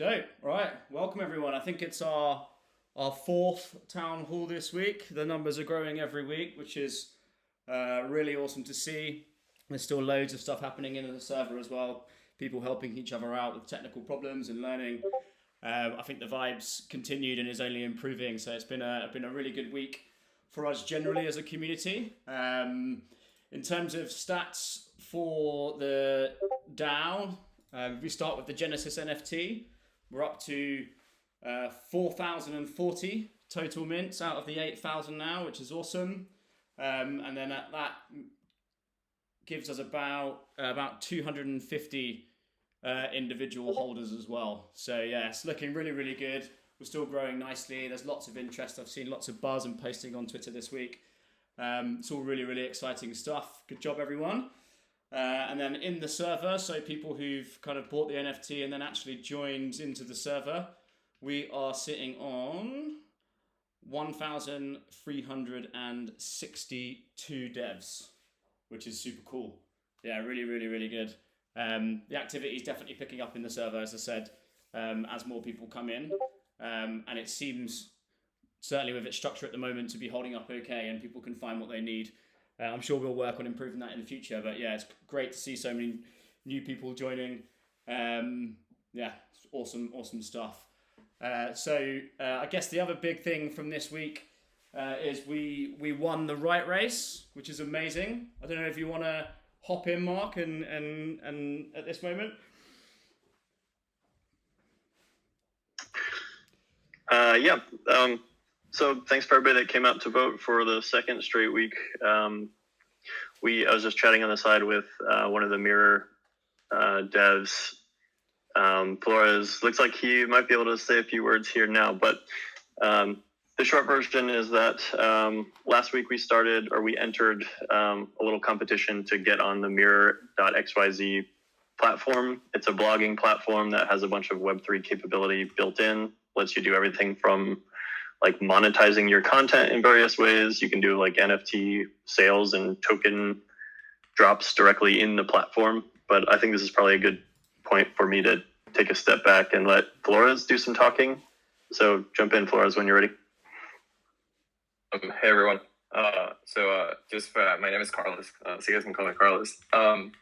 Dope. Right. Welcome everyone. I think it's our fourth town hall this week. The numbers are growing every week, which is really awesome to see. There's still loads of stuff happening in the server as well. People helping each other out with technical problems and learning. I think the vibes continued and is only improving. So it's been a really good week for us generally as a community. In terms of stats for the DAO, we start with the Genesis NFT. We're up to 4,040 total mints out of the 8,000 now, which is awesome. And then that gives us about 250 individual holders as well. So yeah, it's looking really, really good. We're still growing nicely. There's lots of interest. I've seen lots of buzz and posting on Twitter this week. It's all really, really exciting stuff. Good job, everyone. And then in the server, so people who've kind of bought the NFT and then actually joined into the server, we are sitting on 1,362 devs, which is super cool. Yeah, really, really, really good. The activity is definitely picking up in the server, as I said, as more people come in. And it seems, certainly with its structure at the moment, to be holding up okay and people can find what they need. I'm sure we'll work on improving that in the future, but yeah, it's great to see so many new people joining. Yeah, it's awesome stuff. So I guess the other big thing from this week is we won the right race, which is amazing. I don't know if you want to hop in, Mark, and at this moment. Yeah. So thanks for everybody that came out to vote for the second straight week. I was just chatting on the side with one of the Mirror devs, Flores. Looks like he might be able to say a few words here now, but the short version is that last week we entered a little competition to get on the Mirror.xyz platform. It's a blogging platform that has a bunch of Web3 capability built in, lets you do everything from like monetizing your content in various ways. You can do like NFT sales and token drops directly in the platform. But I think this is probably a good point for me to take a step back and let Flores do some talking. So jump in, Flores, when you're ready. Hey everyone. My name is Carlos. So you guys can call me Carlos. I'm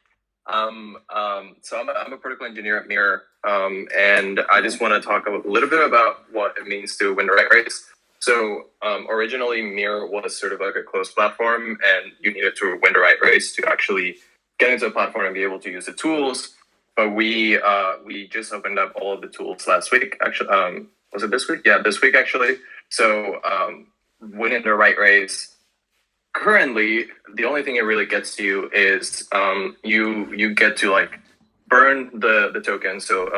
a protocol engineer at Mirror, and I just want to talk a little bit about what it means to win the right race. So originally Mirror was sort of like a closed platform, and you needed to win the right race to actually get into a platform and be able to use the tools. But we just opened up all of the tools last week. Actually, was it this week? Yeah, this week actually. So winning the right race. Currently, the only thing it really gets you is you get to like burn the token. So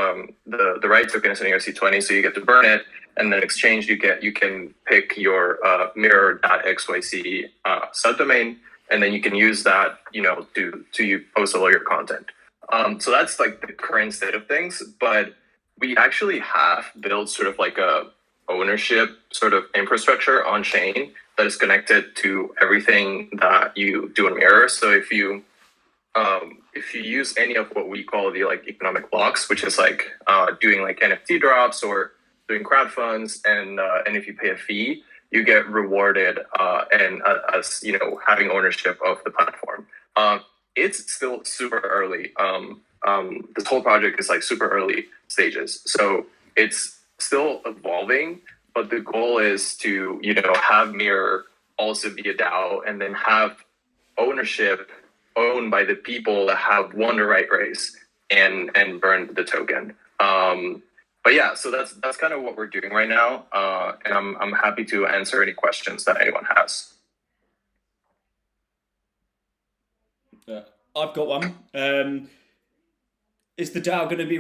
the right token is in ERC20, so you get to burn it, and then in exchange you can pick your mirror.xyz subdomain, and then you can use that to post all your content. So that's like the current state of things, but we actually have built sort of like a ownership sort of infrastructure on chain that is connected to everything that you do in Mirror. So if you use any of what we call the like economic blocks, which is like doing like NFT drops or doing crowdfunds, and if you pay a fee, you get rewarded as having ownership of the platform. It's still super early. This whole project is like super early stages, so it's still evolving. But the goal is to have Mirror also be a DAO, and then have ownership owned by the people that have won the right race and burned the token. But yeah, so that's kind of what we're doing right now, and I'm happy to answer any questions that anyone has. I've got one. Is the DAO going to be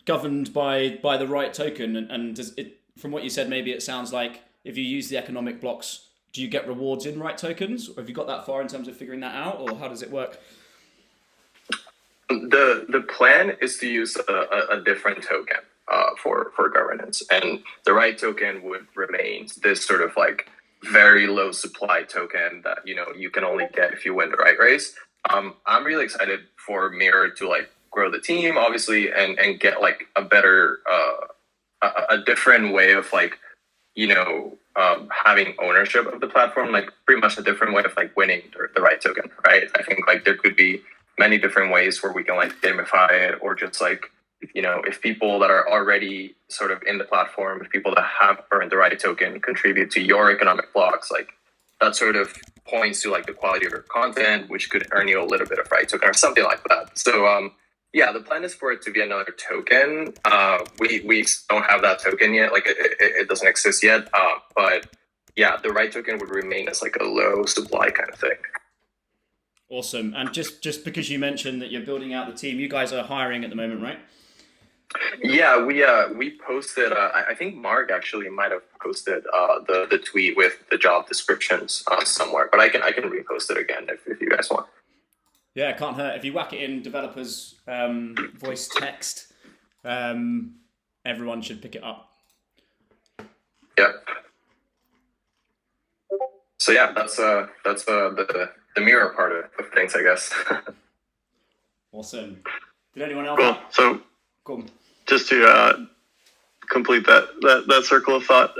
governed by the right token? And does it, from what you said, maybe it sounds like if you use the economic blocks, do you get rewards in right tokens? Or have you got that far in terms of figuring that out, or how does it work? The plan is to use a different token for governance, and the right token would remain this sort of like very low supply token that you can only get if you win the right race. I'm really excited for Mirror to like grow the team, obviously, and get like a better, a different way of like, having ownership of the platform, like pretty much a different way of like winning the right token, right? I think like there could be many different ways where we can like gamify it, or just like, if people that are already sort of in the platform, if people that have earned the right token contribute to your economic blocks, like that sort of points to like the quality of your content, which could earn you a little bit of right token or something like that. So yeah, the plan is for it to be another token. We don't have that token yet, like it doesn't exist yet. But yeah, the right token would remain as like a low supply kind of thing. Awesome. And just because you mentioned that you're building out the team, you guys are hiring at the moment, right? Yeah, we posted. I think Mark actually might have posted the tweet with the job descriptions somewhere, but I can repost it again if you guys want. Yeah, it can't hurt. If you whack it in developers voice text, everyone should pick it up. Yep. So yeah, that's the mirror part of things, I guess. Awesome. Did anyone else? Cool. So cool. Just to complete that circle of thought,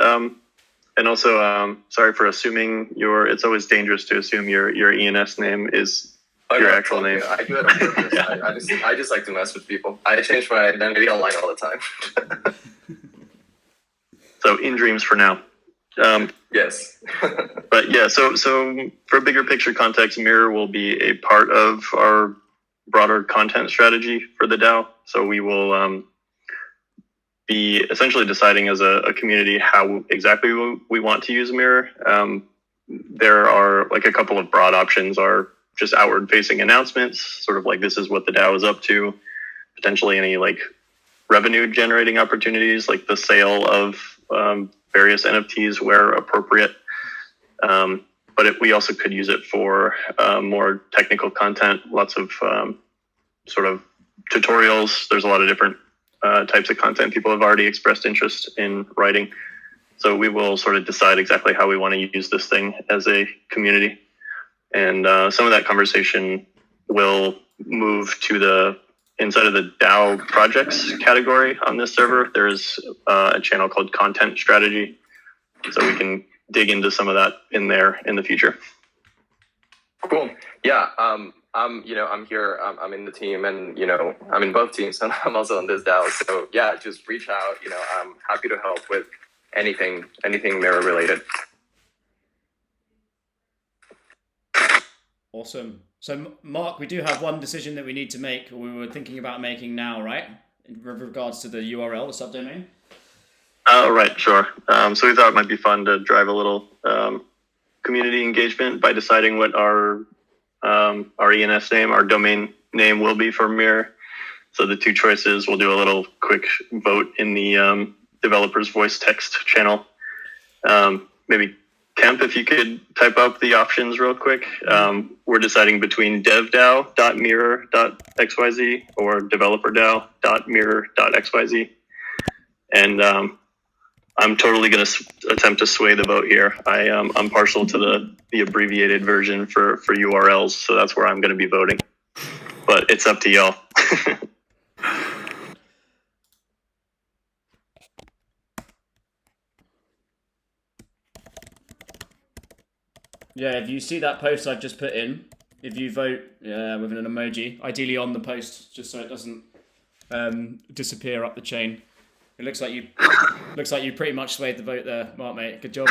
and also sorry for assuming it's always dangerous to assume your ENS name is your actual name. I do it on purpose. Yeah. I just like to mess with people. I change my identity online all the time. So in dreams for now. Yes. But yeah, so for bigger picture context, Mirror will be a part of our broader content strategy for the DAO. So we will be essentially deciding as a community how exactly we want to use Mirror. There are like a couple of broad options are just outward facing announcements, sort of like this is what the DAO is up to, potentially any like revenue generating opportunities, like the sale of various NFTs where appropriate. But we also could use it for more technical content, lots of sort of tutorials. There's a lot of different types of content people have already expressed interest in writing. So we will sort of decide exactly how we want to use this thing as a community. And some of that conversation will move to the inside of the DAO projects category on this server. There's a channel called Content Strategy. So we can dig into some of that in there in the future. Cool. Yeah. I'm here. I'm in the team, and I'm in both teams, and I'm also on this DAO. So yeah, just reach out. I'm happy to help with anything Mirror related. Awesome. So Mark, we do have one decision that we need to make, or we were thinking about making now, right? In regards to the URL, the subdomain. Right, sure. So we thought it might be fun to drive a little community engagement by deciding what our ENS name, our domain name will be for Mirror. So the two choices, we'll do a little quick vote in the developer's voice text channel. Maybe Kemp, if you could type up the options real quick. We're deciding between devdao.mirror.xyz or developerdao.mirror.xyz. And I'm totally going to attempt to sway the vote here. I'm partial to the abbreviated version for URLs, so that's where I'm going to be voting. But it's up to y'all. Yeah, if you see that post I've just put in, if you vote with an emoji, ideally on the post, just so it doesn't disappear up the chain. It looks like you pretty much swayed the vote there, Mark, mate. Good job.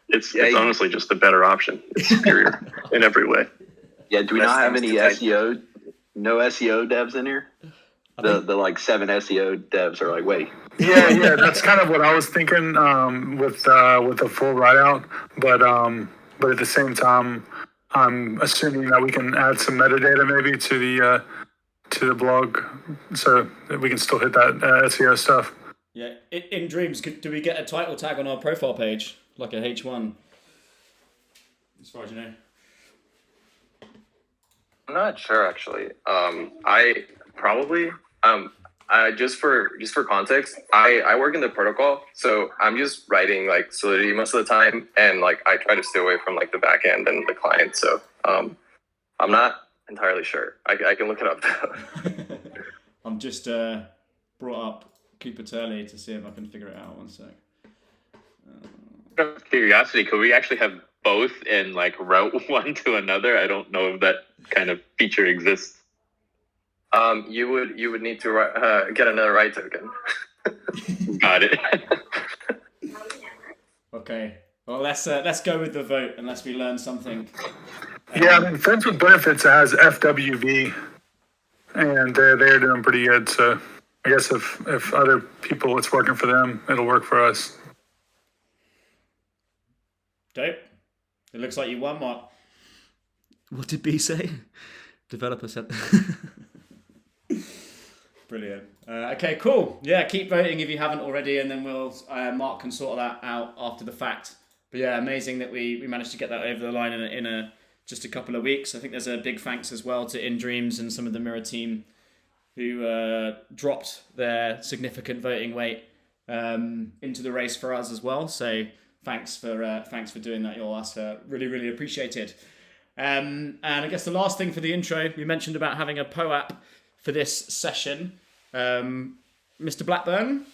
It's honestly just the better option. It's superior in every way. Yeah, do we not have any SEO, no SEO devs in here? The like 7 SEO devs are like, wait. Yeah, that's kind of what I was thinking with the full write out, but at the same time, I'm assuming that we can add some metadata maybe to the blog, so that we can still hit that SEO stuff. Yeah, in dreams, do we get a title tag on our profile page, like a H1? As far as you know. I'm not sure actually. I probably just for context, I work in the protocol, so I'm just writing like Solidity most of the time, and like I try to stay away from like the back end and the client. So I'm not entirely sure. I can look it up though. I'm just brought up Cooper Turley to see if I can figure it out. One sec. Out of curiosity, could we actually have both and like route one to another? I don't know if that kind of feature exists. You would need to get another write token. Got it. Okay. Well, let's go with the vote unless we learn something. Yeah, I mean, Friends with Benefits has FWV, and they're doing pretty good. So I guess if other people, it's working for them, it'll work for us. Dope. It looks like you won, Mark. What did B say? Developer said. Brilliant. Okay, cool. Yeah, keep voting if you haven't already, and then Mark can sort that out after the fact. But yeah, amazing that we managed to get that over the line in just a couple of weeks. I think there's a big thanks as well to In Dreams and some of the Mirror team who dropped their significant voting weight into the race for us as well. So thanks for doing that, y'all. That's really, really appreciated. And I guess the last thing for the intro, we mentioned about having a POAP for this session. Mr. Blackburn?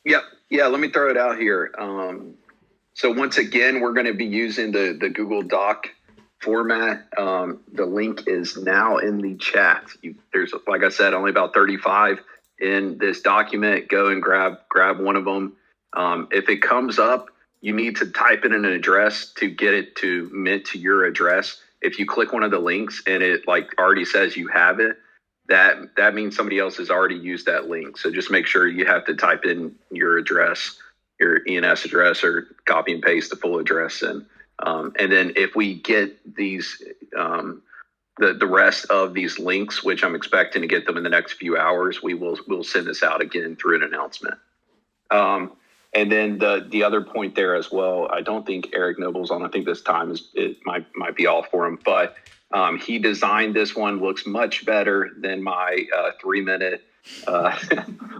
Yep. Yeah, let me throw it out here. So once again, we're going to be using the Google Doc format. The link is now in the chat. There's, like I said, only about 35 in this document. Go and grab one of them. If it comes up, you need to type in an address to get it to mint to your address. If you click one of the links and it like already says you have it, that means somebody else has already used that link. So just make sure you have to type in your address, your ENS address, or copy and paste the full address in. And then if we get these, the rest of these links, which I'm expecting to get them in the next few hours, we'll send this out again through an announcement. And then the other point there as well, I don't think Eric Noble's on. I think this time it might be all for him, but he designed this one. Looks much better than my 3-minute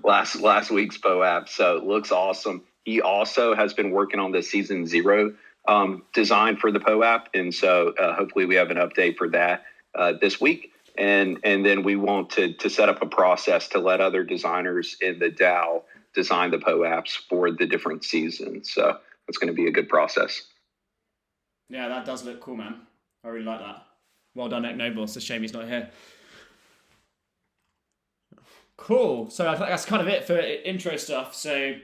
last week's POAP. So it looks awesome. He also has been working on the season 0 design for the POAP, and so hopefully we have an update for that this week. And then we want to set up a process to let other designers in the DAO design the POAPs for the different seasons. So it's going to be a good process. Yeah, that does look cool, man. I really like that. Well done, Eric Noble. It's a shame he's not here. Cool. So I think that's kind of it for intro stuff. So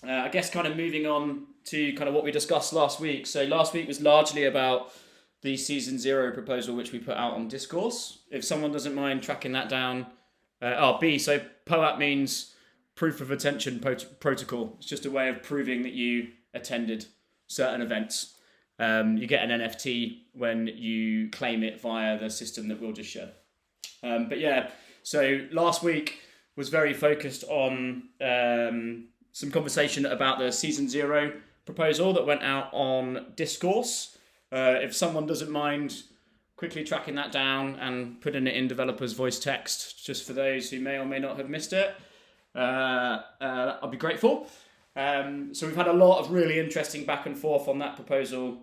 I guess kind of moving on to kind of what we discussed last week. So last week was largely about the season 0 proposal, which we put out on Discourse. If someone doesn't mind tracking that down. So POAP means proof of attention protocol. It's just a way of proving that you attended certain events. You get an NFT when you claim it via the system that we'll just share. But yeah, so last week was very focused on some conversation about the season 0 proposal that went out on Discourse. If someone doesn't mind quickly tracking that down and putting it in developers voice text, just for those who may or may not have missed it, I'll be grateful. So we've had a lot of really interesting back and forth on that proposal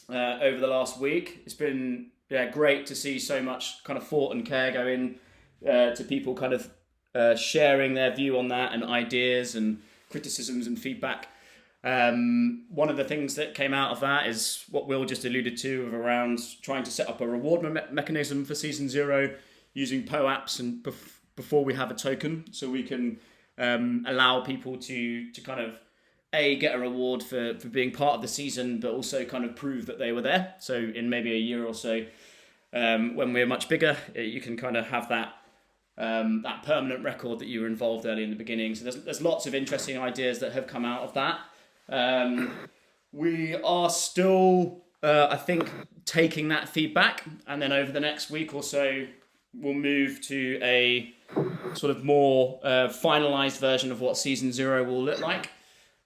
over the last week. It's been great to see so much kind of thought and care go in to people kind of sharing their view on that and ideas and criticisms and feedback. One of the things that came out of that is what Will just alluded to of around trying to set up a reward mechanism for season 0 using POAPs and before we have a token, so we can allow people to kind of get a reward for being part of the season, but also kind of prove that they were there. So in maybe a year or so, when we're much bigger, you can kind of have that permanent record that you were involved early in the beginning. So there's lots of interesting ideas that have come out of that. We are still, I think, taking that feedback, and then over the next week or so, we'll move to a sort of more finalized version of what season 0 will look like.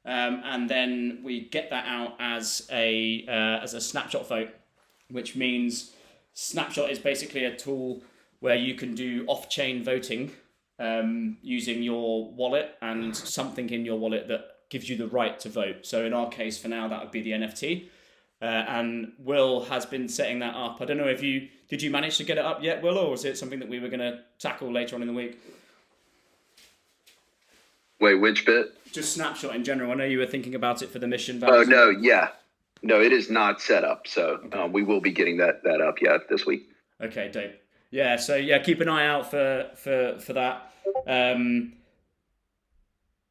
And then we get that out as a snapshot vote, which means snapshot is basically a tool where you can do off-chain voting using your wallet and something in your wallet that gives you the right to vote. So in our case, for now, that would be the NFT. and Will has been setting that up. I don't know if did you manage to get it up yet, Will, or was it something that we were going to tackle later on in the week? Wait, which bit? Just Snapshot in general. I know you were thinking about it for the mission Oh, values. no, yeah. No, it is not set up. So we will be getting that up, this week. Okay, dope. Yeah, so keep an eye out for that.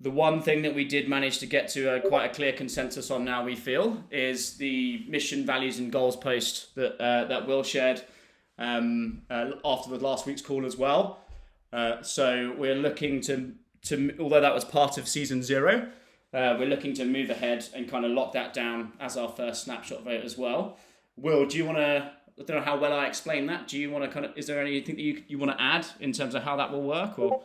The one thing that we did manage to get to quite a clear consensus on now, we feel, is the mission values and goals post that Will shared after the last week's call as well. So we're looking to although that was part of season 0, we're looking to move ahead and kind of lock that down as our first snapshot vote as well. Will, do you want to? I don't know how well I explained that. Do you want to is there anything that you want to add in terms of how that will work, or?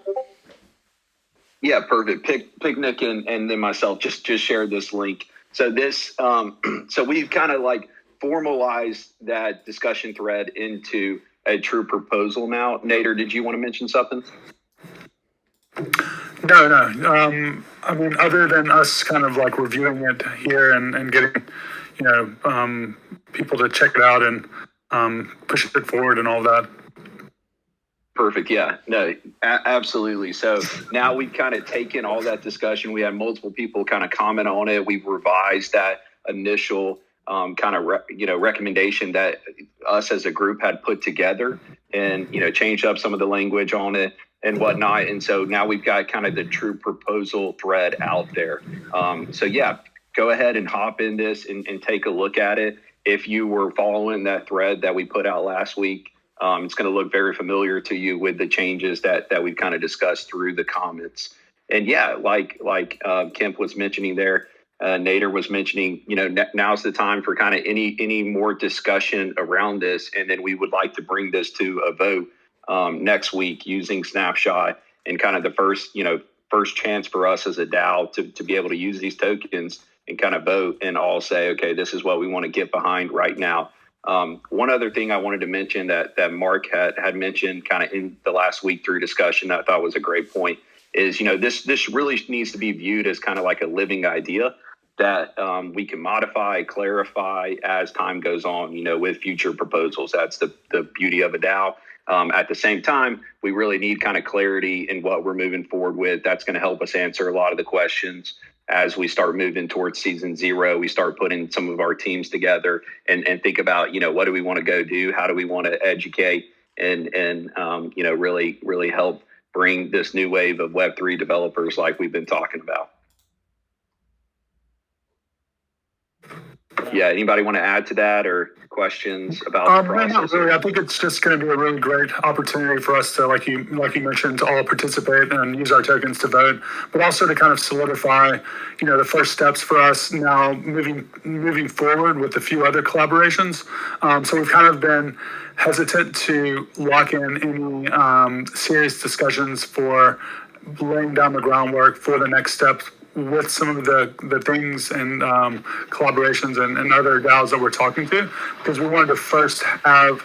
Yeah, perfect. Picnic and then myself just shared this link. So this, so we've kind of like formalized that discussion thread into a true proposal now. Nader, did you want to mention something? No. I mean, other than us kind of like reviewing it here and getting, people to check it out and push it forward and all that. Perfect. Yeah, no, absolutely. So now we've kind of taken all that discussion. We had multiple people kind of comment on it. We've revised that initial kind of, recommendation that us as a group had put together and, changed up some of the language on it and whatnot. And so now we've got kind of the true proposal thread out there. So yeah, go ahead and hop in this and take a look at it. If you were following that thread that we put out last week, it's going to look very familiar to you with the changes that we've kind of discussed through the comments. And yeah, like Kemp was mentioning there, Nader was mentioning, now's the time for kind of any more discussion around this. And then we would like to bring this to a vote next week using Snapshot and kind of the first chance for us as a DAO to be able to use these tokens and kind of vote and all say, okay, this is what we want to get behind right now. One other thing I wanted to mention that Mark had mentioned kind of in the last week through discussion that I thought was a great point is, this really needs to be viewed as kind of like a living idea that we can modify, clarify as time goes on, with future proposals. That's the beauty of a DAO. At the same time, we really need kind of clarity in what we're moving forward with. That's going to help us answer a lot of the questions as we start moving towards season 0. We start putting some of our teams together and think about, what do we want to go do? How do we want to educate and really help bring this new wave of Web3 developers like we've been talking about. Yeah, anybody want to add to that or questions about the process? Not really. I think it's just going to be a really great opportunity for us to, like you mentioned, to all participate and use our tokens to vote, but also to kind of solidify, the first steps for us now moving forward with a few other collaborations. So we've kind of been hesitant to lock in any serious discussions for laying down the groundwork for the next steps with some of the things and collaborations and other DAOs that we're talking to, because we wanted to first have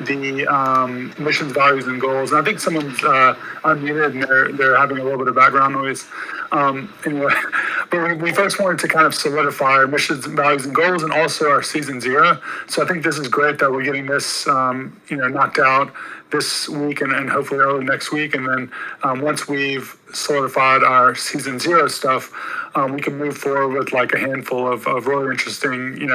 the missions, values, and goals. And I think someone's unmuted and they're having a little bit of background noise. Anyway, but we first wanted to kind of solidify our missions, values, and goals, and also our season 0. So I think this is great that we're getting this, knocked out this week and hopefully early next week. And then once we've solidified our season 0 stuff, we can move forward with like a handful of really interesting,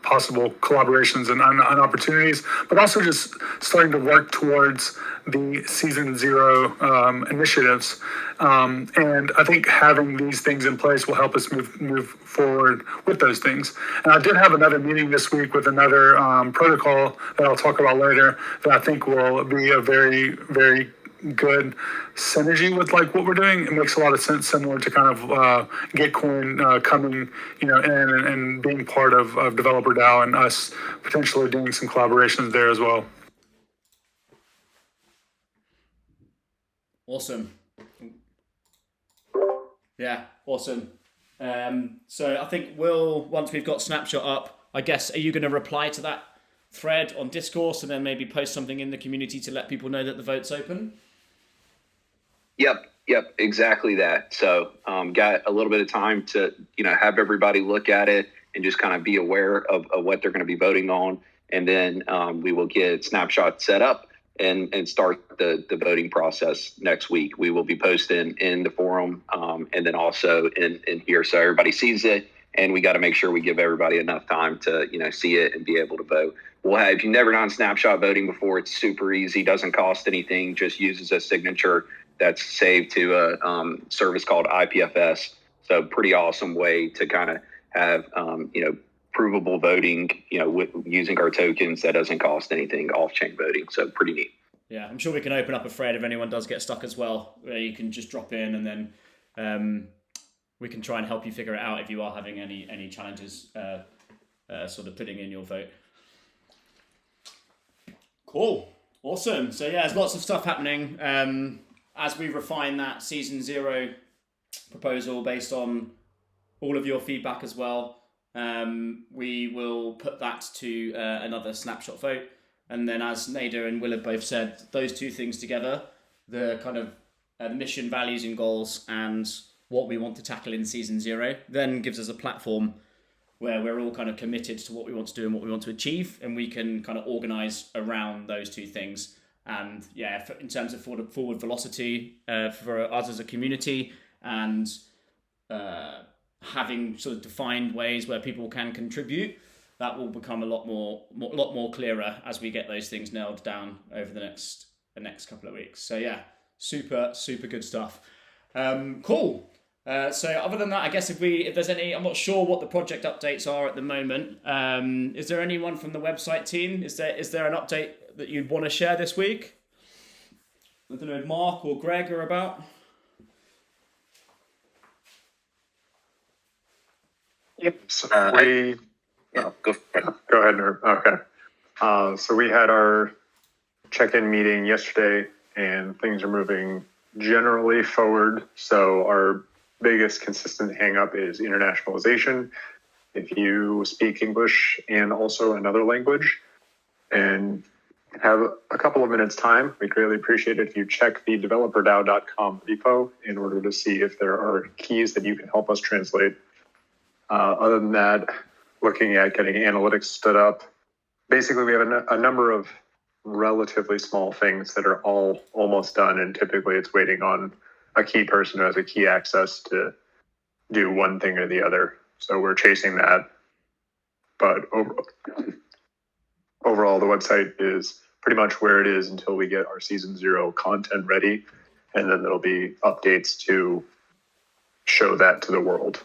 possible collaborations and opportunities, but also just starting to work towards the season 0 initiatives. And I think having these things in place will help us move forward with those things. And I did have another meeting this week with another protocol that I'll talk about later that I think will be a very, very good synergy with like what we're doing. It makes a lot of sense, similar to kind of Gitcoin coming, in and being part of Developer DAO and us potentially doing some collaborations there as well. Awesome. Yeah, awesome. So I think once we've got Snapshot up, I guess, are you going to reply to that thread on Discourse and then maybe post something in the community to let people know that the vote's open? Yep, exactly that. So got a little bit of time to, have everybody look at it and just kind of be aware of what they're going to be voting on. And then we will get Snapshot set up and start the voting process next week. We will be posting in the forum and then also in here so everybody sees it. And we got to make sure we give everybody enough time to, see it and be able to vote. We'll have, if you've never done Snapshot voting before, it's super easy, doesn't cost anything, just uses a signature that's saved to a service called IPFS. So pretty awesome way to kind of have, provable voting, with using our tokens that doesn't cost anything, off-chain voting. So pretty neat. Yeah, I'm sure we can open up a thread if anyone does get stuck as well, where you can just drop in and then we can try and help you figure it out if you are having any challenges sort of putting in your vote. Cool. Awesome. So yeah, there's lots of stuff happening. As we refine that Season 0 proposal based on all of your feedback as well, we will put that to another snapshot vote. And then as Nader and Will have both said, those two things together, the kind of mission, values and goals and what we want to tackle in Season 0, then gives us a platform where we're all kind of committed to what we want to do and what we want to achieve, and we can kind of organise around those two things. And yeah, in terms of forward velocity for us as a community, and having sort of defined ways where people can contribute, that will become a lot more clearer as we get those things nailed down over the next couple of weeks. So yeah, super good stuff. Cool. So other than that, I guess if there's any, I'm not sure what the project updates are at the moment. Is there anyone from the website team? Is there an update that you'd want to share this week? I don't know if Mark or Greg are about. Yes, Go for it. go ahead, Nerv. Okay. So we had our check-in meeting yesterday, and things are moving generally forward. So our biggest consistent hang-up is internationalization. If you speak English and also another language and have a couple of minutes time, we greatly appreciate it if you check the DeveloperDAO.com repo in order to see if there are keys that you can help us translate. Other than that, looking at getting analytics stood up. Basically, we have a number of relatively small things that are all almost done, and typically it's waiting on a key person who has a key access to do one thing or the other. So we're chasing that. But overall, the website is pretty much where it is until we get our Season 0 content ready, and then there'll be updates to show that to the world.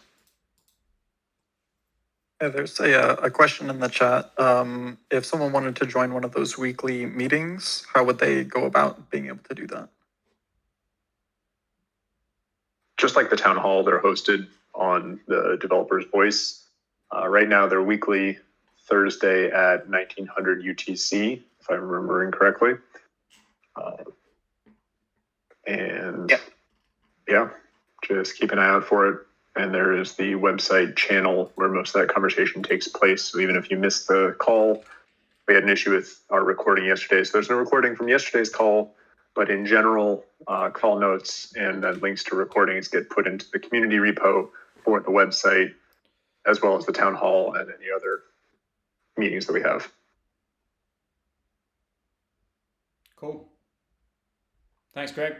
Yeah, there's a question in the chat. If someone wanted to join one of those weekly meetings, how would they go about being able to do that? Just like the town hall, they're hosted on the Developer's Voice. Right now, they're weekly Thursday at 1900 UTC, if I'm remembering correctly. Yeah, just keep an eye out for it. And there is the website channel where most of that conversation takes place. So even if you missed the call, we had an issue with our recording yesterday. So there's no recording from yesterday's call. But in general, call notes and then links to recordings get put into the community repo for the website, as well as the town hall and any other meetings that we have. Cool. Thanks, Greg.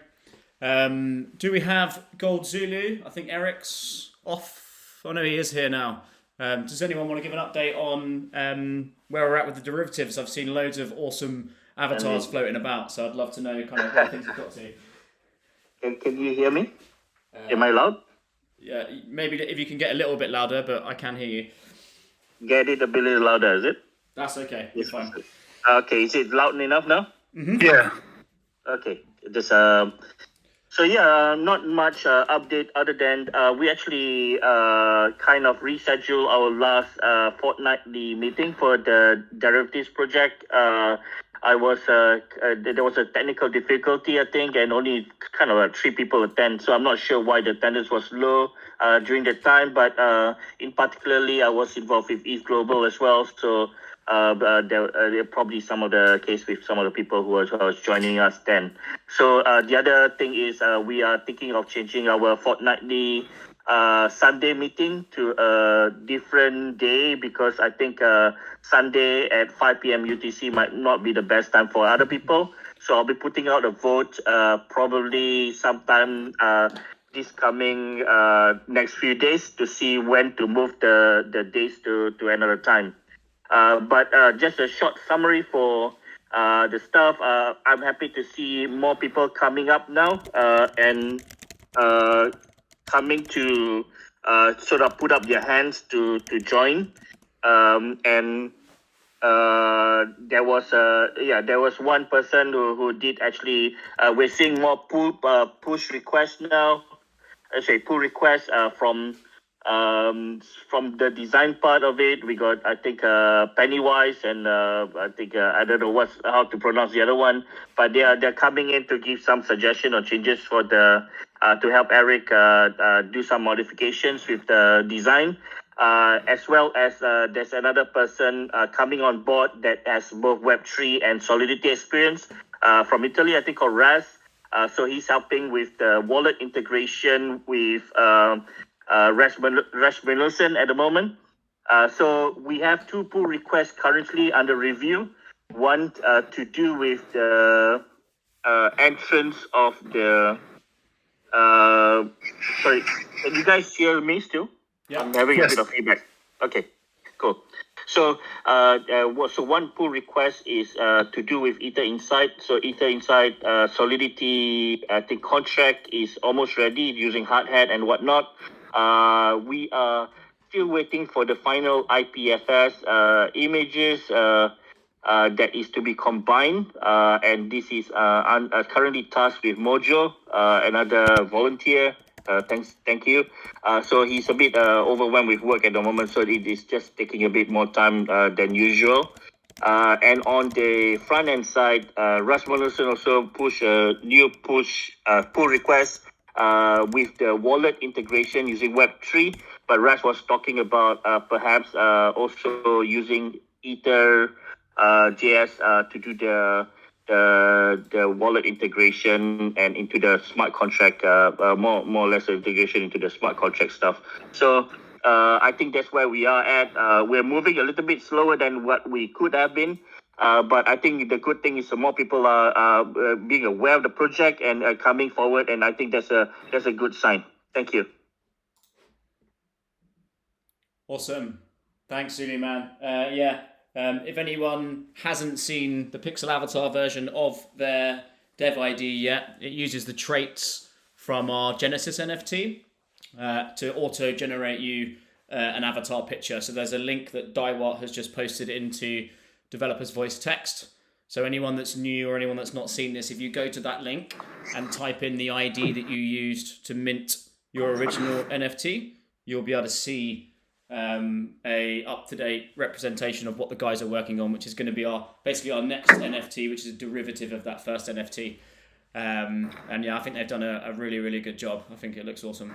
Do we have Gold Zulu? I think Eric's off. Oh no, he is here now. Does anyone want to give an update on where we're at with the derivatives? I've seen loads of awesome avatars floating about, so I'd love to know kind of where things have got to. Can you hear me? Am I loud? Yeah, maybe if you can get a little bit louder, but I can hear you. Get it a bit louder, is it? That's okay. It's fine. Okay, is it loud enough now? Mm-hmm. Yeah. Okay, just not much update other than we actually kind of rescheduled our last fortnightly meeting for the derivatives project. There was a technical difficulty, I think, and only kind of 3 people attend. So I'm not sure why the attendance was low during that time. But in particularly, I was involved with East Global as well. So there probably some of the case with some of the people who was joining us then. So the other thing is we are thinking of changing our fortnightly Sunday meeting to a different day, because I think Sunday at 5 p.m. UTC might not be the best time for other people. So I'll be putting out a vote probably sometime this coming next few days to see when to move the days to another time. But just a short summary for the stuff. I'm happy to see more people coming up now and coming to sort of put up their hands to join. And there was one person who did actually. We're seeing more push requests now. Pull requests from the design part of it. We got, I think, Pennywise, and I think I don't know how to pronounce the other one, but they're coming in to give some suggestion or changes for the to help Eric do some modifications with the design, as well as there's another person coming on board that has both Web3 and Solidity experience from Italy, I think, called Raz. So he's helping with the wallet integration with Rasmussen at the moment. So we have 2 pull requests currently under review. One to do with the entrance of the... sorry, can you guys hear me still? Yeah. I'm having a bit of feedback. Okay, cool. So, so one pull request is to do with Ether Insight. So Ether Insight Solidity, I think, contract is almost ready using hard hat and whatnot. We are still waiting for the final IPFS images that is to be combined. And this is currently tasked with Mojo, another volunteer. Thank you. So he's a bit overwhelmed with work at the moment, so it is just taking a bit more time than usual. And on the front end side, Rasmussen also push a new pull request with the wallet integration using Web3. But Ras was talking about perhaps also using Ether JS to do the wallet integration and into the smart contract, more or less integration into the smart contract stuff. So I think that's where we are at. We're moving a little bit slower than what we could have been. But I think the good thing is more people are being aware of the project and coming forward, and I think that's a good sign. Thank you. Awesome. Thanks, Zulu man. If anyone hasn't seen the Pixel Avatar version of their Dev ID yet, it uses the traits from our Genesis NFT to auto-generate you an avatar picture. So there's a link that Daiwat has just posted into Developer's Voice Text. So anyone that's new or anyone that's not seen this, if you go to that link and type in the ID that you used to mint your original NFT, you'll be able to see a up-to-date representation of what the guys are working on, which is going to be basically our next NFT, which is a derivative of that first NFT. And yeah, I think they've done a really, really good job. I think it looks awesome.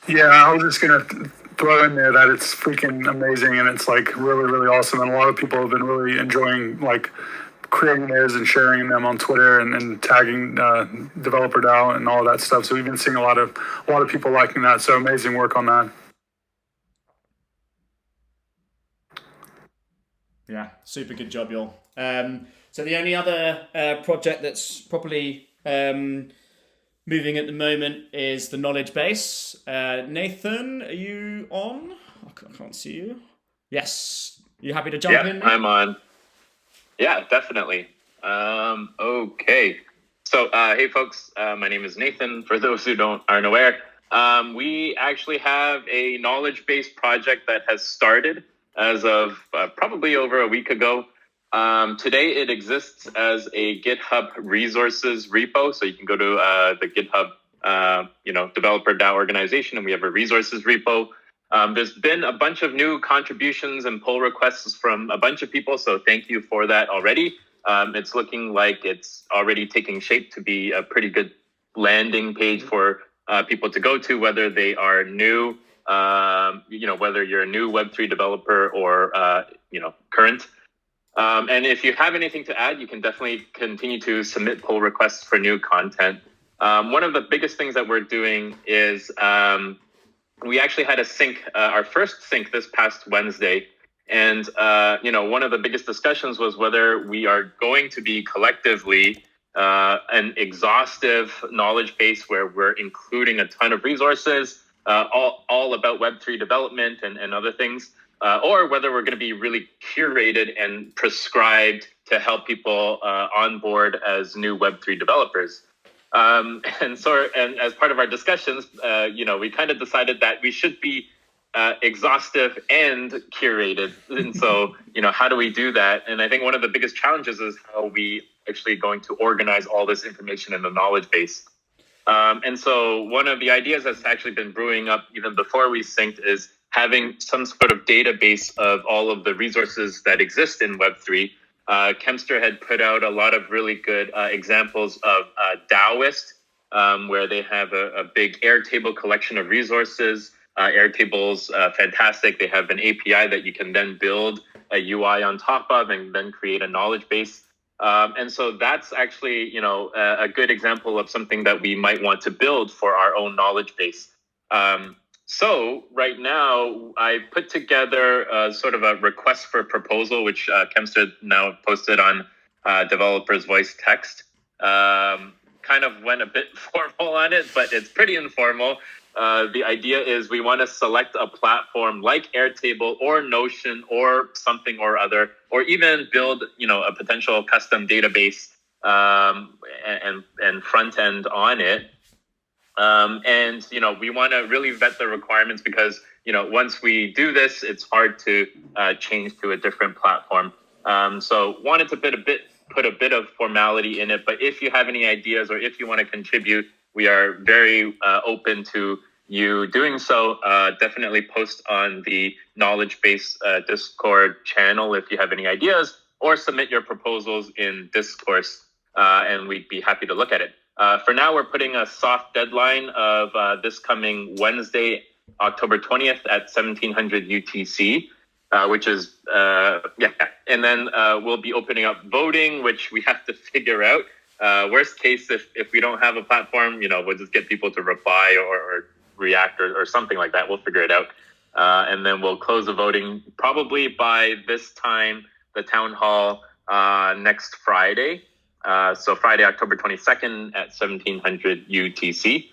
Yeah, I was just going to throw in there that it's freaking amazing and it's like really, really awesome. And a lot of people have been really enjoying like creating theirs and sharing them on Twitter and tagging Developer DAO and all that stuff. So we've been seeing a lot of people liking that. So amazing work on that. Yeah, super good job, y'all. So the only other project that's properly moving at the moment is the knowledge base. Nathan, are you on? I can't see you. Yes. You happy to jump in? Yeah, I'm on. Yeah, definitely. Okay. So, hey folks, my name is Nathan. For those who aren't aware, we actually have a knowledge base project that has started as of probably over a week ago. Today it exists as a GitHub resources repo. So you can go to the GitHub, Developer DAO organization, and we have a resources repo. There's been a bunch of new contributions and pull requests from a bunch of people. So thank you for that already. It's looking like it's already taking shape to be a pretty good landing page for people to go to, whether they are new, whether you're a new Web3 developer or, current. And if you have anything to add, you can definitely continue to submit pull requests for new content. One of the biggest things that we're doing is we actually had a sync, our first sync this past Wednesday. And, one of the biggest discussions was whether we are going to be collectively an exhaustive knowledge base where we're including a ton of resources, all about Web3 development and other things, or whether we're going to be really curated and prescribed to help people onboard as new Web3 developers. And as part of our discussions, we kind of decided that we should be exhaustive and curated. And so, how do we do that? And I think one of the biggest challenges is how we actually going to organize all this information in the knowledge base. And so one of the ideas that's actually been brewing up even before we synced is having some sort of database of all of the resources that exist in Web3. Kempster had put out a lot of really good examples of Daoist, where they have a big Airtable collection of resources. Airtable's fantastic. They have an API that you can then build a UI on top of and then create a knowledge base. And so that's actually, a good example of something that we might want to build for our own knowledge base. So right now, I put together sort of a request for proposal, which Kempster now posted on Developer's Voice text. Kind of went a bit formal on it, but it's pretty informal. The idea is we want to select a platform like Airtable or Notion or something or other, or even build, a potential custom database and front end on it. And we want to really vet the requirements because, once we do this, it's hard to change to a different platform. So wanted to put a bit of formality in it. But if you have any ideas or if you want to contribute, we are very open to you doing so. Definitely post on the knowledge base Discord channel if you have any ideas, or submit your proposals in Discourse, and we'd be happy to look at it. For now, we're putting a soft deadline of this coming Wednesday, October 20th at 1700 UTC, which is, And then we'll be opening up voting, which we have to figure out. Worst case, if we don't have a platform, we'll just get people to reply or react or something like that. We'll figure it out. And then we'll close the voting probably by this time, the town hall next Friday. So Friday, October 22nd at 1700 UTC.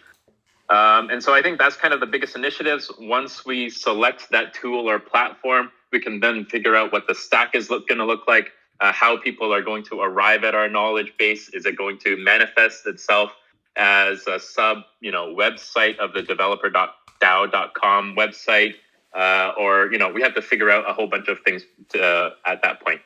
And so I think that's kind of the biggest initiatives. Once we select that tool or platform, we can then figure out what the stack is going to look like, how people are going to arrive at our knowledge base. Is it going to manifest itself as a sub, website of the developer.dao.com website? Or, we have to figure out a whole bunch of things at that point.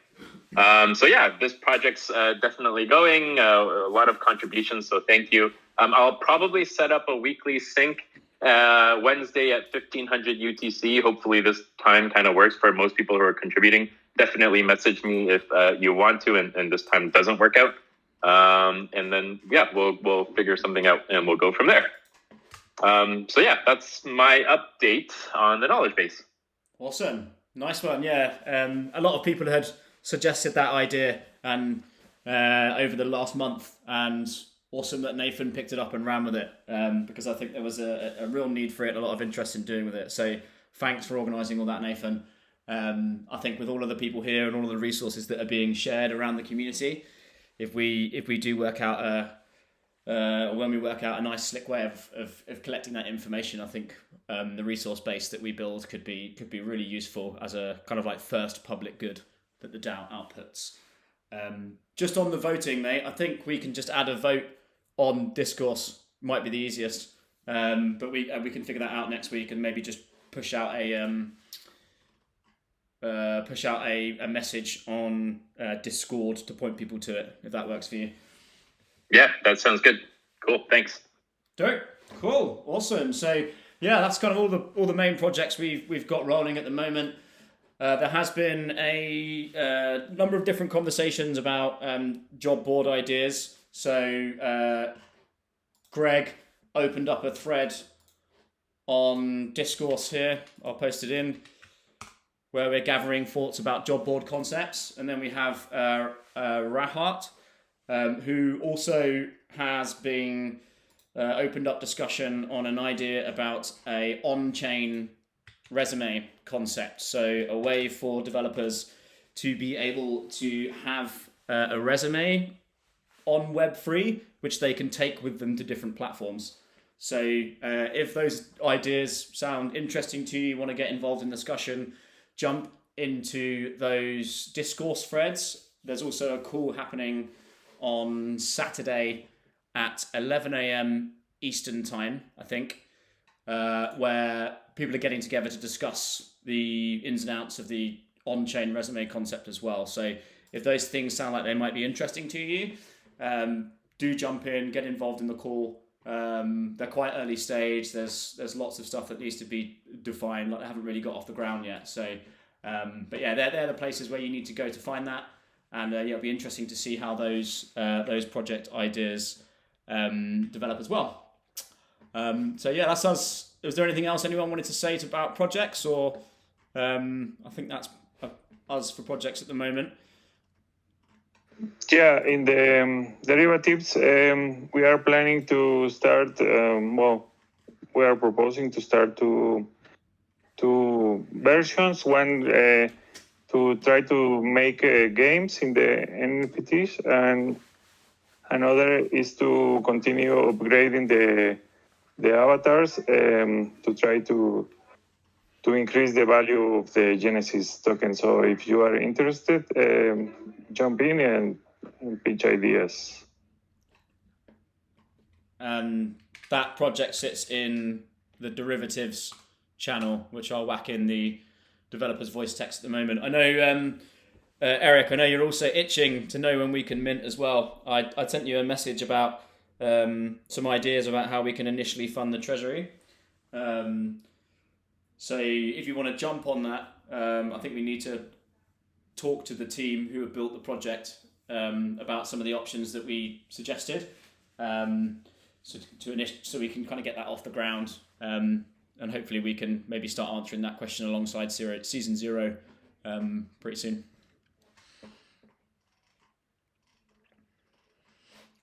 This project's definitely going, a lot of contributions, so thank you. I'll probably set up a weekly sync Wednesday at 1500 UTC. Hopefully this time kind of works for most people who are contributing. Definitely message me if you want to and this time doesn't work out. And then, we'll figure something out and we'll go from there. That's my update on the knowledge base. Awesome. Nice one. Yeah. A lot of people had suggested that idea and over the last month, and awesome that Nathan picked it up and ran with it, because I think there was a real need for it, a lot of interest in doing with it. So thanks for organising all that, Nathan. I think with all of the people here and all of the resources that are being shared around the community, if we do work out when we work out a nice slick way of collecting that information, I think the resource base that we build could be really useful as a kind of like first public good that the DAO outputs. Just on the voting, mate, I think we can just add a vote on Discourse, might be the easiest. But we can figure that out next week and maybe just push out a message on Discord to point people to it, if that works for you. Yeah, that sounds good. Cool, thanks. Dope. Cool, awesome. So that's kind of all the main projects we've got rolling at the moment. There has been a number of different conversations about job board ideas. So Greg opened up a thread on Discourse here. I'll post it in, where we're gathering thoughts about job board concepts. And then we have Rahat, who also has been opened up discussion on an idea about a on-chain resume concept. So a way for developers to be able to have a resume on Web3, which they can take with them to different platforms. So if those ideas sound interesting to you, you want to get involved in discussion, jump into those discourse threads. There's also a call happening on Saturday at 11 a.m. Eastern time, I think, where people are getting together to discuss the ins and outs of the on-chain resume concept as well. So if those things sound like they might be interesting to you, do jump in, get involved in the call. They're quite early stage. There's lots of stuff that needs to be defined. Like they haven't really got off the ground yet. So, but yeah, they're the places where you need to go to find that. And yeah, it'll be interesting to see how those project ideas develop as well. So yeah, that's us. Is there anything else anyone wanted to say about projects, or I think that's us for projects at the moment. Yeah, in the derivatives, we are planning to start. We are proposing to start two versions. One to try to make games in the NFTs, and another is to continue upgrading the avatars to try to increase the value of the Genesis token. So if you are interested, jump in and pitch ideas. And that project sits in the derivatives channel, which I'll whack in the developer's voice text at the moment. I know, Eric, I know you're also itching to know when we can mint as well. I sent you a message about some ideas about how we can initially fund the treasury. So if you want to jump on that, I think we need to talk to the team who have built the project about some of the options that we suggested, so we can kind of get that off the ground, and hopefully we can maybe start answering that question alongside season 0 pretty soon.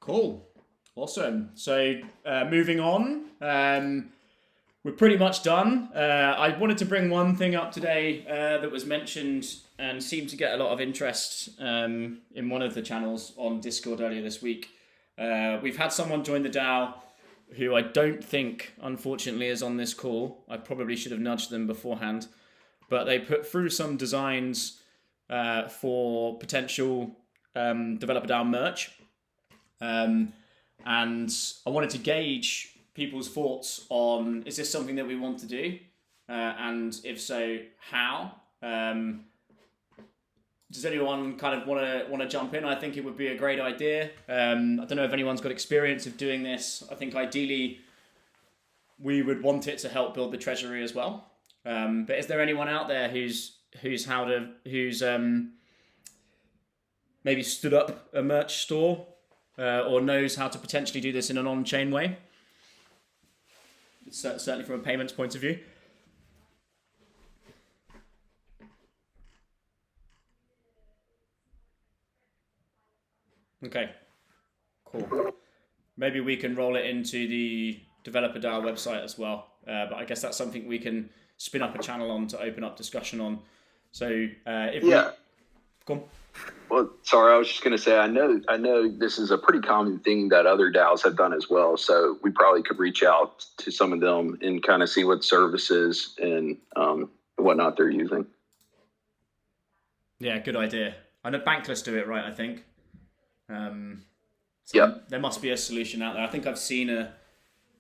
Cool, awesome. So moving on. We're pretty much done. I wanted to bring one thing up today that was mentioned and seemed to get a lot of interest in one of the channels on Discord earlier this week. We've had someone join the DAO who I don't think, unfortunately, is on this call. I probably should have nudged them beforehand. But they put through some designs for potential Developer DAO merch. And I wanted to gauge people's thoughts on, is this something that we want to do? And if so, how? Does anyone kind of want to jump in? I think it would be a great idea. I don't know if anyone's got experience of doing this. I think ideally we would want it to help build the treasury as well. But is there anyone out there who's maybe stood up a merch store or knows how to potentially do this in an on-chain way? Certainly from a payments point of view. Okay, cool. Maybe we can roll it into the Developer DAO website as well. But I guess that's something we can spin up a channel on to open up discussion on. So Go on. Well, sorry, I was just going to say, I know this is a pretty common thing that other DAOs have done as well. So we probably could reach out to some of them and kind of see what services and whatnot they're using. Yeah, good idea. I know Bankless do it right, I think. There must be a solution out there. I think I've seen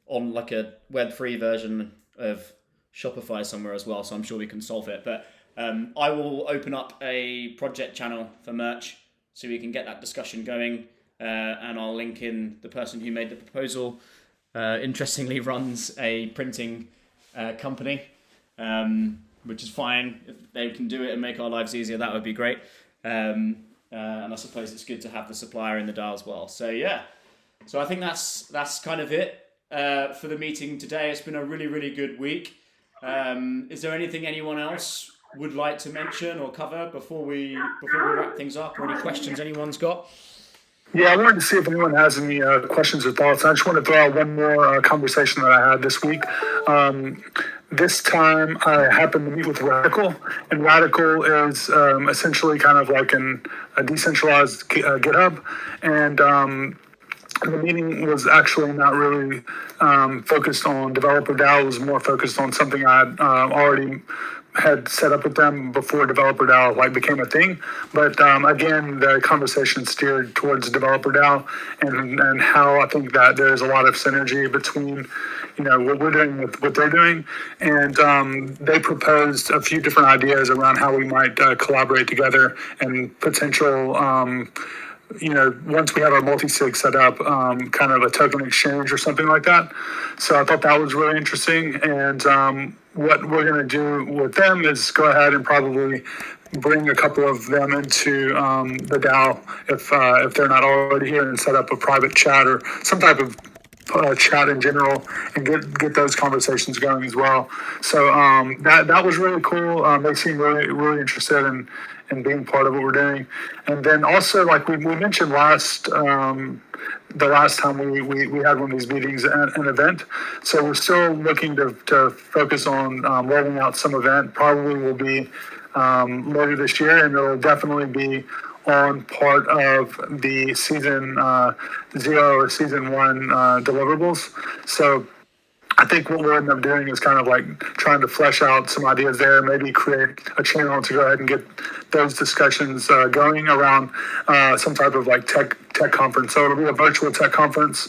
on like a Web3 version of Shopify somewhere as well, so I'm sure we can solve it. But I will open up a project channel for merch so we can get that discussion going, and I'll link in the person who made the proposal. Interestingly, runs a printing company, which is fine. If they can do it and make our lives easier, that would be great. And I suppose it's good to have the supplier in the DAO as well. So yeah, so I think that's kind of it for the meeting today. It's been a really, really good week. Is there anything anyone else would like to mention or cover before we wrap things up, or any questions anyone's got? Yeah, I wanted to see if anyone has any questions or thoughts. I just want to throw out one more conversation that I had this week. This time I happened to meet with Radical, and Radical is essentially kind of like a decentralized GitHub. And the meeting was actually not really focused on Developer DAO. It was more focused on something I had already had set up with them before Developer DAO like became a thing. But again, the conversation steered towards Developer DAO and how I think that there's a lot of synergy between what we're doing with what they're doing. And they proposed a few different ideas around how we might collaborate together and potential once we have our multi-sig set up, kind of a token exchange or something like that. So I thought that was really interesting. And what we're going to do with them is go ahead and probably bring a couple of them into the DAO if they're not already here, and set up a private chat or some type of chat in general, and get those conversations going as well. So that was really cool. They seem really interested in being part of what we're doing. And then also, like we mentioned the last time we had one of these meetings, an event. So we're still looking to focus on rolling out some event. Probably will be later this year, and it'll definitely be on part of the season 0 or season 1 deliverables. So I think what we'll end up doing is kind of like trying to flesh out some ideas there, maybe create a channel to go ahead and get those discussions going around some type of like tech conference. So it'll be a virtual tech conference.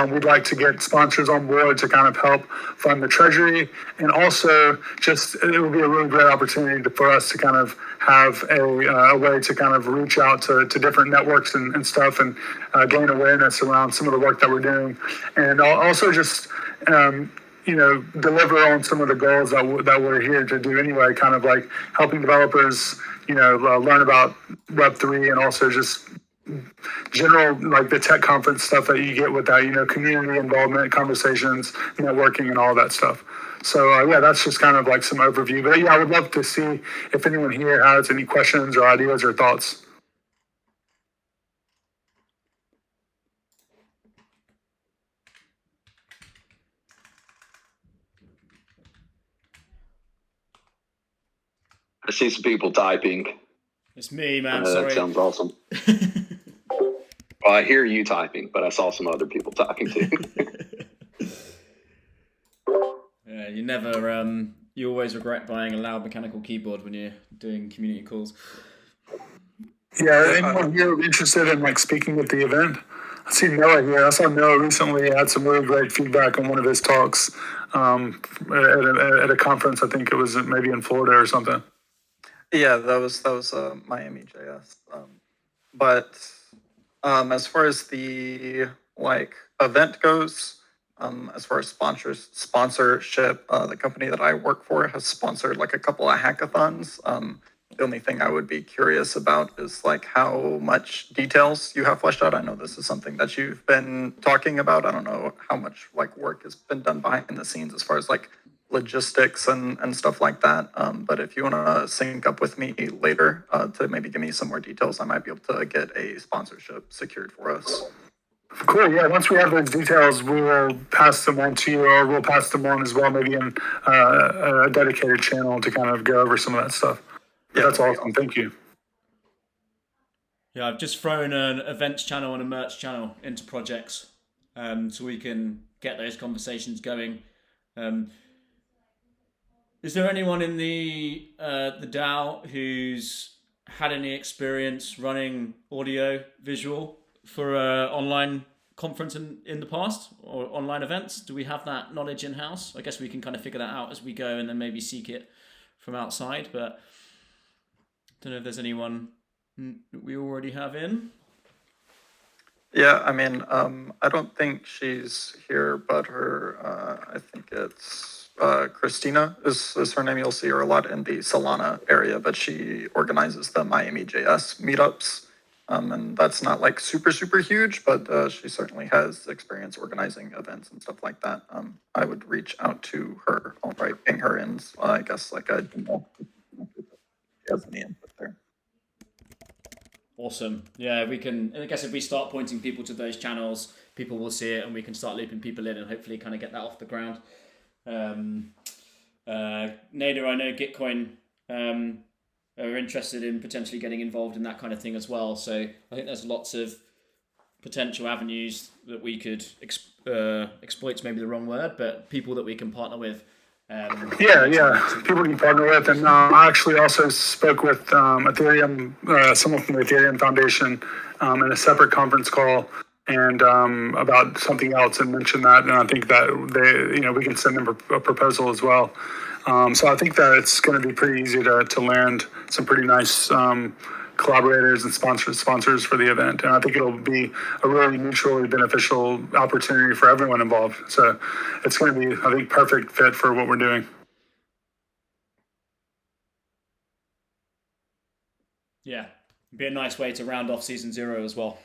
We'd like to get sponsors on board to kind of help fund the treasury, and also just it will be a really great opportunity for us to kind of have a way to kind of reach out to different networks and stuff, and gain awareness around some of the work that we're doing, and also just deliver on some of the goals that we're here to do anyway, kind of like helping developers, learn about Web3, and also just general, like the tech conference stuff that you get with that, community involvement, conversations, networking, and all that stuff. So yeah, that's just kind of like some overview. But yeah, I would love to see if anyone here has any questions or ideas or thoughts. I see some people typing. It's me, man. That Sorry. sounds awesome. Well, I hear you typing, but I saw some other people typing too. Yeah, you never. You always regret buying a loud mechanical keyboard when you're doing community calls. Yeah, anyone here interested in like speaking at the event? I see Noah here. I saw Noah recently had some really great feedback on one of his talks at a conference. I think it was maybe in Florida or something. Yeah, that was Miami JS. But as far as the like event goes, as far as sponsorship, the company that I work for has sponsored like a couple of hackathons. The only thing I would be curious about is like how much details you have fleshed out. I know this is something that you've been talking about. I don't know how much like work has been done behind the scenes as far as like logistics and stuff like that. But if you want to sync up with me later to maybe give me some more details, I might be able to get a sponsorship secured for us. Cool. Yeah. Once we have those details, we will pass them on to you, or we'll pass them on as well, maybe in a dedicated channel to kind of go over some of that stuff. Yeah, that's awesome. Thank you. Yeah, I've just thrown an events channel and a merch channel into projects, so we can get those conversations going. Is there anyone in the DAO who's had any experience running audio visual for an online conference in the past, or online events? Do we have that knowledge in house? I guess we can kind of figure that out as we go, and then maybe seek it from outside. But I don't know if there's anyone we already have in. Yeah, I mean, I don't think she's here, but her, I think it's Christina is her name. You'll see her a lot in the Solana area, but she organizes the Miami JS meetups. And that's not like super huge, but she certainly has experience organizing events and stuff like that. I would reach out to her. I'll probably ping her in, I guess, like a, she has any input there. Awesome. Yeah, we can. I guess if we start pointing people to those channels, people will see it, and we can start looping people in, and hopefully kind of get that off the ground. Nader, I know Gitcoin are interested in potentially getting involved in that kind of thing as well. So I think there's lots of potential avenues that we could exploit's maybe the wrong word, but people that we can partner with. People we can partner with. And I actually also spoke with Ethereum, someone from the Ethereum Foundation in a separate conference call and about something else and mentioned that. And I think that we can send them a proposal as well. So I think that it's going to be pretty easy to land some pretty nice collaborators and sponsors for the event. And I think it'll be a really mutually beneficial opportunity for everyone involved. So it's going to be, I think, perfect fit for what we're doing. Yeah, be a nice way to round off season 0 as well.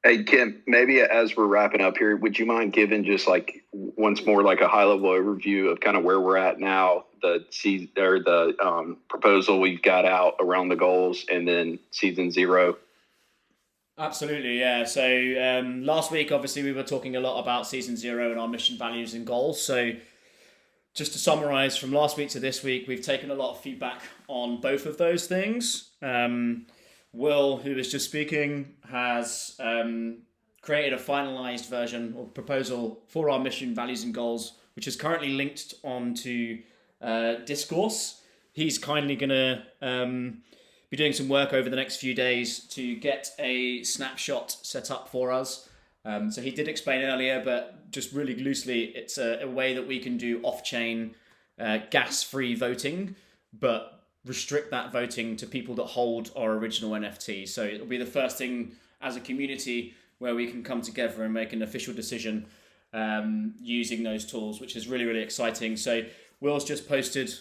Hey, Kim, maybe as we're wrapping up here, would you mind giving just like once more like a high level overview of kind of where we're at now, the proposal we've got out around the goals, and then season 0? Absolutely, yeah. So last week, obviously, we were talking a lot about season 0 and our mission, values, and goals. So just to summarize from last week to this week, we've taken a lot of feedback on both of those things. Will, who was just speaking, has created a finalized version or proposal for our mission, values, and goals, which is currently linked onto Discourse. He's kindly going to be doing some work over the next few days to get a snapshot set up for us. So he did explain earlier, but just really loosely, it's a way that we can do off-chain gas-free voting, but restrict that voting to people that hold our original NFT. So it'll be the first thing as a community where we can come together and make an official decision using those tools, which is really, really exciting. So Will's just posted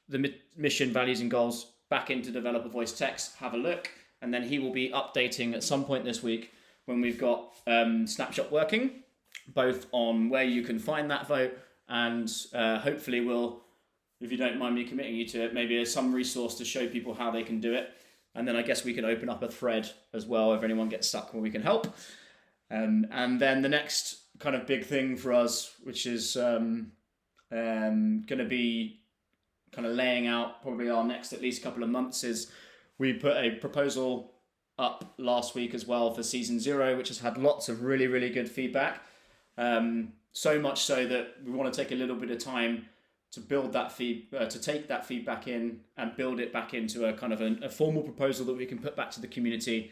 the mission, values, and goals back into Developer Voice Text. Have a look. And then he will be updating at some point this week when we've got Snapshot working, both on where you can find that vote and hopefully we'll, if you don't mind me committing you to it, maybe as some resource to show people how they can do it. And then I guess we can open up a thread as well if anyone gets stuck where we can help. And then the next kind of big thing for us, which is going to be kind of laying out probably our next at least couple of months, is we put a proposal up last week as well for season 0, which has had lots of really, really good feedback. So much so that we want to take a little bit of time to build that to take that feedback in and build it back into a kind of a formal proposal that we can put back to the community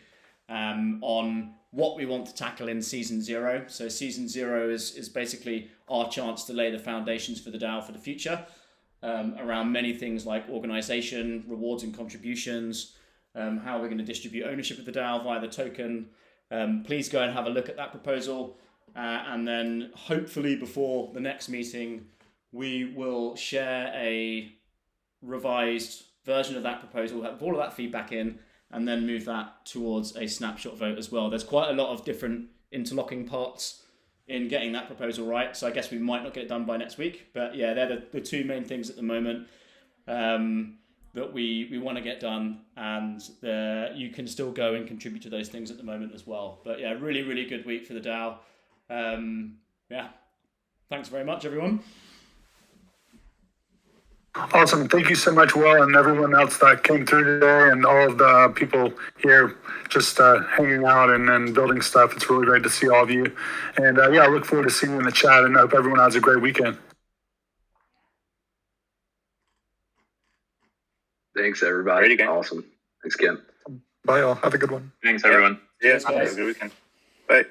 on what we want to tackle in season 0. So season 0 is basically our chance to lay the foundations for the DAO for the future around many things like organization, rewards and contributions, how we're going to distribute ownership of the DAO via the token. Please go and have a look at that proposal. And then hopefully before the next meeting, we will share a revised version of that proposal, have all of that feedback in, and then move that towards a snapshot vote as well. There's quite a lot of different interlocking parts in getting that proposal right, so I guess we might not get it done by next week. But yeah, they're the two main things at the moment that we want to get done, and you can still go and contribute to those things at the moment as well. But yeah, really, really good week for the DAO. Yeah, thanks very much, everyone. Awesome. Thank you so much, Will, and everyone else that came through today, and all of the people here just hanging out and building stuff. It's really great to see all of you. And I look forward to seeing you in the chat, and I hope everyone has a great weekend. Thanks, everybody. Awesome. Thanks, Kim. Bye, all. Have a good one. Thanks, everyone. Yeah, have a good weekend. Bye.